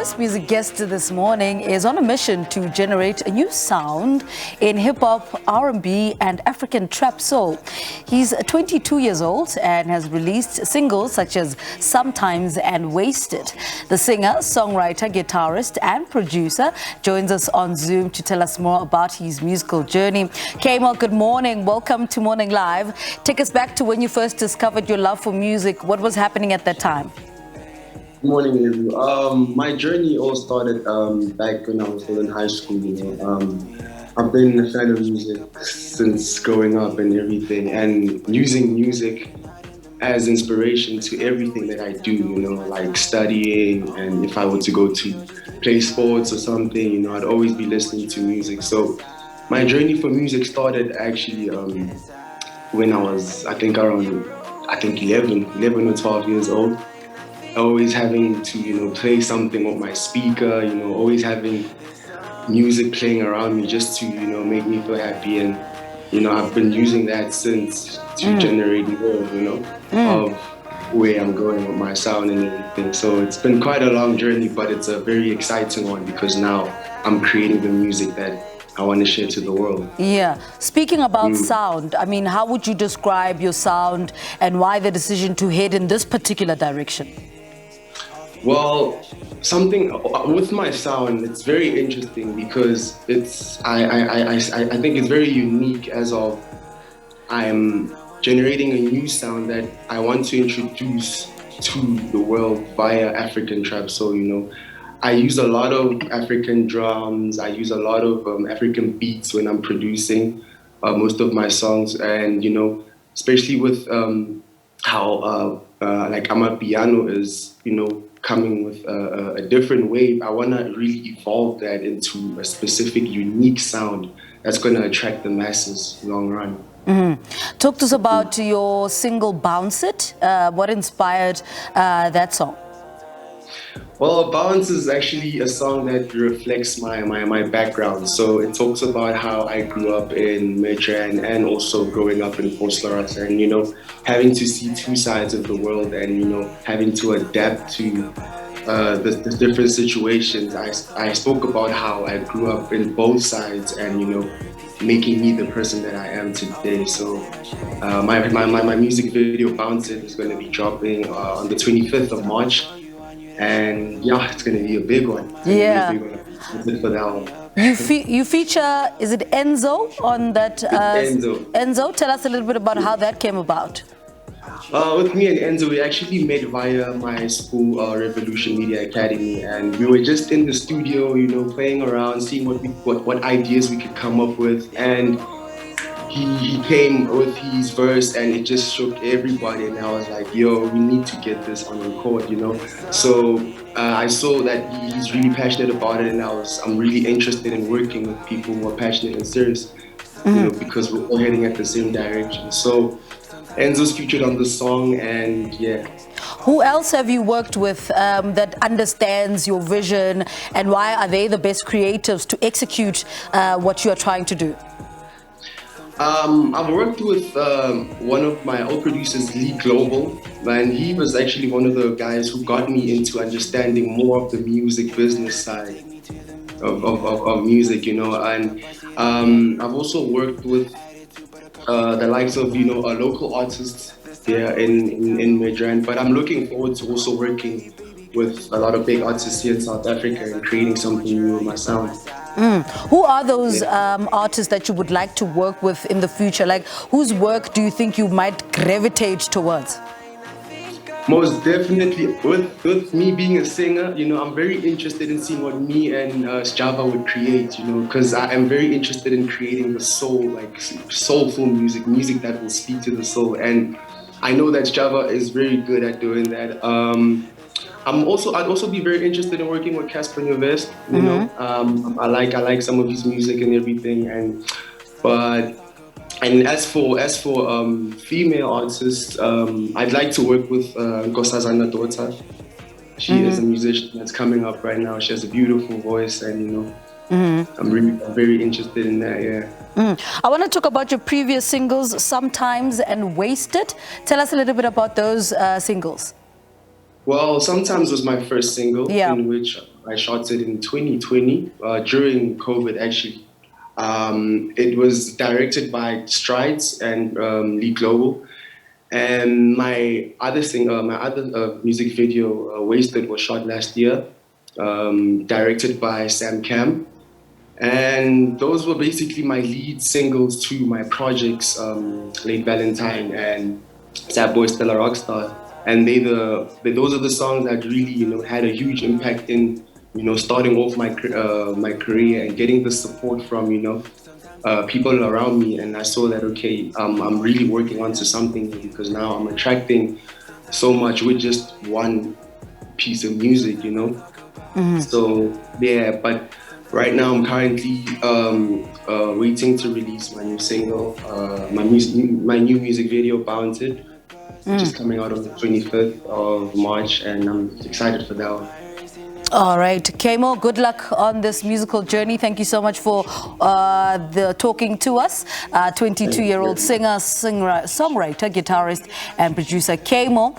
first music guest this morning is on a mission to generate a new sound in hip-hop, R&B and African trap soul. He's 22 years old and has released singles such as Sometimes and Wasted. The singer, songwriter, guitarist and producer joins us on Zoom to tell us more about his musical journey. Kaymo, good morning. Welcome to Morning Live. Take us back to when you first discovered your love for music. What was happening at that time? Good morning, Enzo. My journey all started back when I was still in high school. I've been a fan of music since growing up and everything, and using music as inspiration to everything that I do, like studying, and if I were to go to play sports or something, I'd always be listening to music. So my journey for music started actually when I was, I think 11 or 12 years old. Always having to, play something with my speaker, always having music playing around me just to, make me feel happy. And, I've been using that since to generate more, of where I'm going with my sound and everything. So it's been quite a long journey, but it's a very exciting one because now I'm creating the music that I want to share to the world. Yeah. Speaking about sound, I mean, how would you describe your sound and why the decision to head in this particular direction? Well, something with my sound, it's very interesting because I think it's very unique as of I'm generating a new sound that I want to introduce to the world via African trap. So, I use a lot of African drums, I use a lot of African beats when I'm producing most of my songs, and, especially with how like Amapiano is, coming with a different wave. I want to really evolve that into a specific, unique sound that's going to attract the masses long run. Talk to us about your single Bounce It. What inspired that song? Well, Bounce is actually a song that reflects my background. So it talks about how I grew up in Midrand and also growing up in Vosloorus, and having to see two sides of the world and having to adapt to the different situations. I spoke about how I grew up in both sides and making me the person that I am today. So my music video Bounce It is going to be dropping on the 25th of March. And yeah, it's going to be a big one. Yeah. For that one. You feature, is it Enzo on that? Enzo. Enzo, tell us a little bit about how that came about. With me and Enzo, we actually met via my school, Revolution Media Academy, and we were just in the studio, playing around, seeing what ideas we could come up with, and he came with his verse and it just shook everybody, and I was like, yo, we need to get this on record, So I saw that he's really passionate about it, and I'm really interested in working with people who are passionate and serious, because we're all heading at the same direction. So Enzo's featured on the song, and yeah. Who else have you worked with that understands your vision, and why are they the best creatives to execute what you are trying to do? I've worked with one of my old producers, Lee Global, and he was actually one of the guys who got me into understanding more of the music business side of music, and I've also worked with the likes of, local artists here in Midrand, but I'm looking forward to also working with a lot of big artists here in South Africa and creating something new with my sound. Who are those artists that you would like to work with in the future? Like, whose work do you think you might gravitate towards? Most definitely, with me being a singer, I'm very interested in seeing what me and Java would create, because I am very interested in creating the soul, like soulful music that will speak to the soul. And I know that Java is very good at doing that. I'd also be very interested in working with Casper Nyovest. I like some of his music and everything, and as for female artists, I'd like to work with Nkosazana Dota. She is a musician that's coming up right now. She has a beautiful voice, and I'm very interested in that. Yeah. I want to talk about your previous singles, Sometimes and Wasted. Tell us a little bit about those singles. Well, Sometimes was my first single, Yeah. in which I shot it in 2020 during COVID. Actually, it was directed by Strides and Lee Global. And my other music video, Wasted, was shot last year, directed by Sam Cam. And those were basically my lead singles to my projects, Late Valentine and Sad Boy Stella Rockstar. And those are the songs that really, had a huge impact in, starting off my career and getting the support from, people around me. And I saw that, okay, I'm really working onto something here, because now I'm attracting so much with just one piece of music. So yeah, but right now I'm currently waiting to release my new single, my new music video, Bounted, which is coming out on the 25th of March, and I'm excited for that one. All right, Kaymo, good luck on this musical journey. Thank you so much for the talking to us. 22-year-old singer, songwriter, guitarist, and producer Kaymo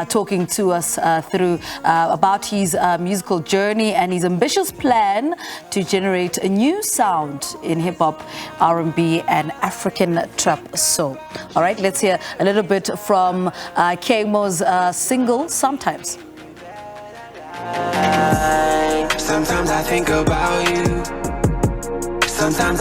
talking to us through about his musical journey and his ambitious plan to generate a new sound in hip-hop, R&B, and African trap soul. All right, let's hear a little bit from Kaymo's single, Sometimes. Sometimes I think about you. Sometimes